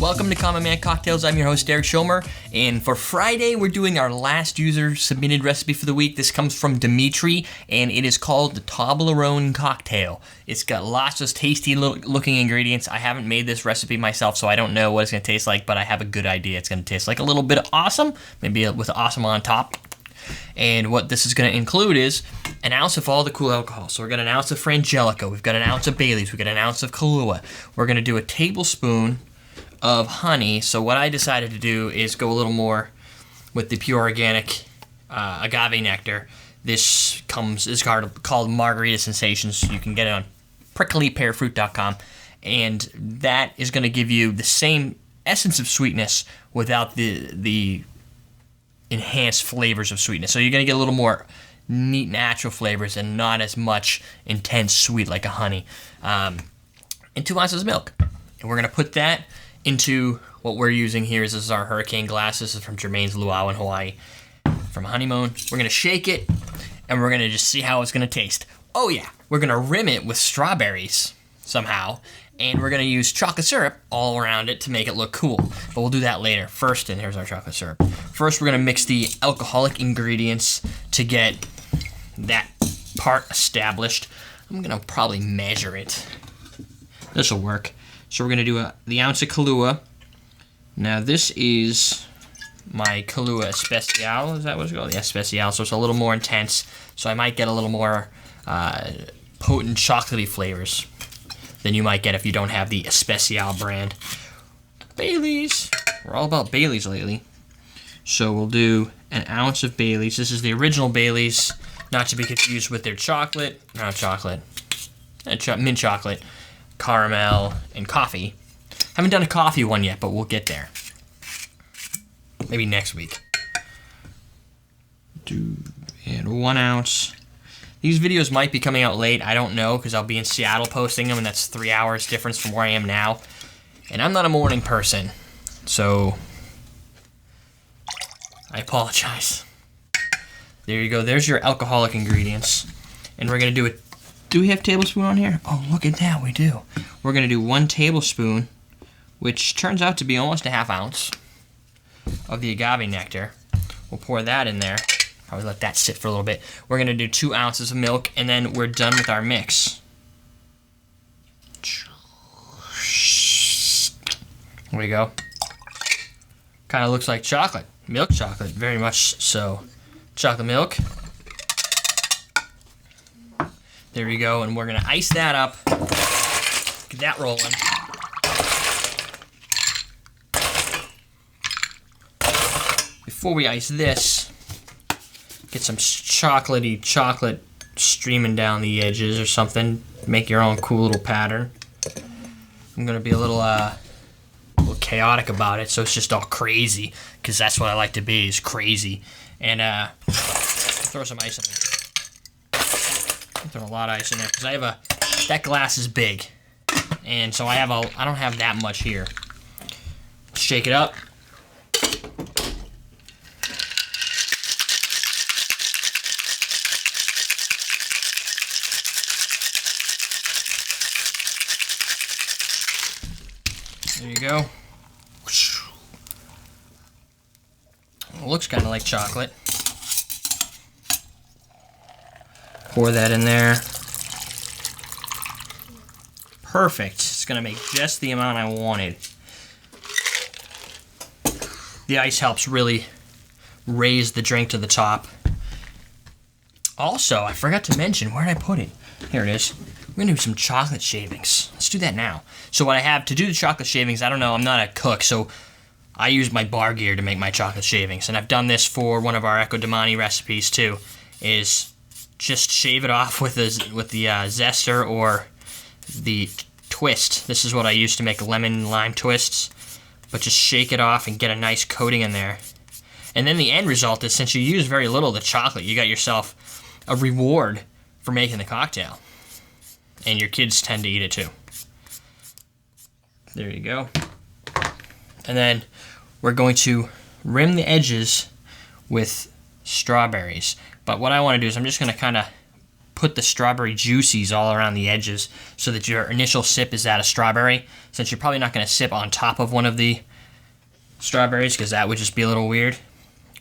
Welcome to Common Man Cocktails. I'm your host, Derek Schomer, and for Friday, we're doing our last user-submitted recipe for the week. This comes from Dimitri, and it is called the Toblerone Cocktail. It's got lots of tasty-looking ingredients. I haven't made this recipe myself, so I don't know what it's going to taste like, but I have a good idea. It's going to taste like a little bit of awesome, maybe with awesome on top. And what this is going to include is an ounce of all the cool alcohol. So we've got an ounce of Frangelico, we've got an ounce of Bailey's, we've got an ounce of Kahlua. We're going to do a tablespoon of honey. So what I decided to do is go a little more with the pure organic agave nectar. This is called Margarita Sensations. You can get it on pricklypearfruit.com, and that is going to give you the same essence of sweetness without the enhanced flavors of sweetness. So you're going to get a little more neat, natural flavors and not as much intense sweet like a honey. And 2 ounces of milk. And we're going to put that into what we're using here. This is our hurricane glass. This is from Jermaine's Luau in Hawaii, from Honeymoon. We're going to shake it, and we're going to just see how it's going to taste. Oh yeah, we're going to rim it with strawberries somehow, and we're going to use chocolate syrup all around it to make it look cool. But we'll do that later. First, and here's our chocolate syrup. First, we're going to mix the alcoholic ingredients to get that part established. I'm going to probably measure it. This will work. So we're going to do the ounce of Kahlua. Now this is my Kahlua Especial. Is that what it's called? Yeah, Especial. So it's a little more intense. So I might get a little more potent chocolatey flavors than you might get if you don't have the Especial brand. Bailey's. We're all about Bailey's lately. So we'll do an ounce of Bailey's. This is the original Bailey's, not to be confused with their chocolate. Not chocolate. Mint chocolate. Caramel, and coffee. Haven't done a coffee one yet, but we'll get there. Maybe next week. And 1 ounce. These videos might be coming out late. I don't know, because I'll be in Seattle posting them, and that's 3 hours difference from where I am now. And I'm not a morning person, so I apologize. There you go. There's your alcoholic ingredients. And we're going to do it. Do we have a tablespoon on here? Oh, look at that, we do. We're going to do 1 tablespoon, which turns out to be almost a ½ ounce of the agave nectar. We'll pour that in there. Probably let that sit for a little bit. We're going to do 2 ounces of milk, and then we're done with our mix. There we go. Kind of looks like chocolate. Milk chocolate, very much so. Chocolate milk. There we go, and we're going to ice that up. Get that rolling. Before we ice this, get some chocolate streaming down the edges or something. Make your own cool little pattern. I'm going to be a little chaotic about it, so it's just all crazy, because that's what I like to be, is crazy. And throw some ice in there. Throw a lot of ice in there, because I have that glass is big, and so I don't have that much here. Shake it up. There you go. It looks kind of like chocolate. Pour that in there. Perfect. It's going to make just the amount I wanted. The ice helps really raise the drink to the top. Also, I forgot to mention, where did I put it? Here it is. We're going to do some chocolate shavings. Let's do that now. So what I have to do the chocolate shavings, I don't know, I'm not a cook, so I use my bar gear to make my chocolate shavings. And I've done this for one of our Ecco Domani recipes too, is just shave it off with the zester or the twist. This is what I use to make lemon lime twists. But just shake it off and get a nice coating in there. And then the end result is, since you use very little of the chocolate, you got yourself a reward for making the cocktail. And your kids tend to eat it too. There you go. And then we're going to rim the edges with strawberries. But what I want to do is I'm just going to kind of put the strawberry juices all around the edges so that your initial sip is that of strawberry, since you're probably not going to sip on top of one of the strawberries because that would just be a little weird.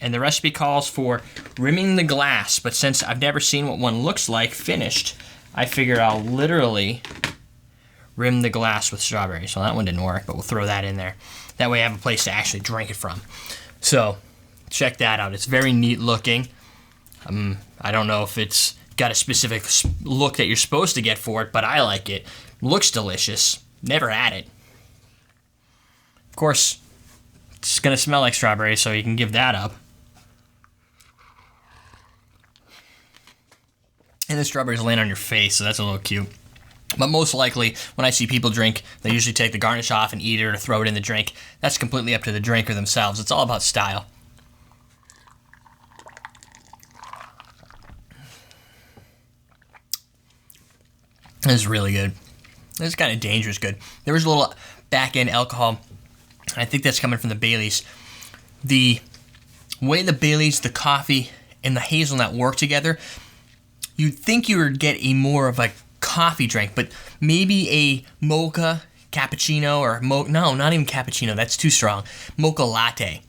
And the recipe calls for rimming the glass, but since I've never seen what one looks like finished, I figure I'll literally rim the glass with strawberries. Well, that one didn't work, but we'll throw that in there. That way I have a place to actually drink it from. So, check that out. It's very neat looking. I don't know if it's got a specific look that you're supposed to get for it, but I like it. Looks delicious. Never had it. Of course, it's going to smell like strawberries, so you can give that up. And the strawberries land on your face, so that's a little cute. But most likely, when I see people drink, they usually take the garnish off and eat it or throw it in the drink. That's completely up to the drinker themselves. It's all about style. This is really good. This is kind of dangerous good. There was a little back-end alcohol. I think that's coming from the Baileys. The way the Baileys, the coffee, and the hazelnut work together, you'd think you would get a more of a coffee drink, but maybe a mocha cappuccino or no, not even cappuccino. That's too strong. Mocha latte.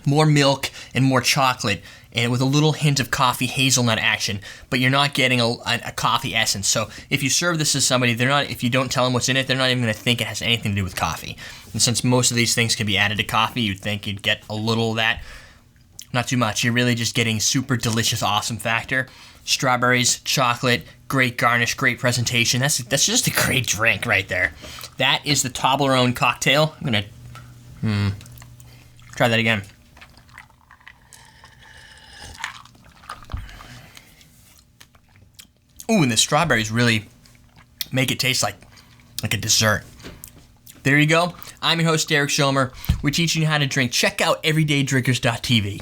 More milk and more chocolate, and with a little hint of coffee hazelnut action, but you're not getting a coffee essence. So if you serve this to somebody, if you don't tell them what's in it, they're not even going to think it has anything to do with coffee. And since most of these things can be added to coffee, you'd think you'd get a little of that. Not too much. You're really just getting super delicious, awesome factor. Strawberries, chocolate, great garnish, great presentation. That's just a great drink right there. That is the Toblerone Cocktail. I'm going to try that again. Ooh, and the strawberries really make it taste like a dessert. There you go. I'm your host, Derek Schomer. We're teaching you how to drink. Check out everydaydrinkers.tv.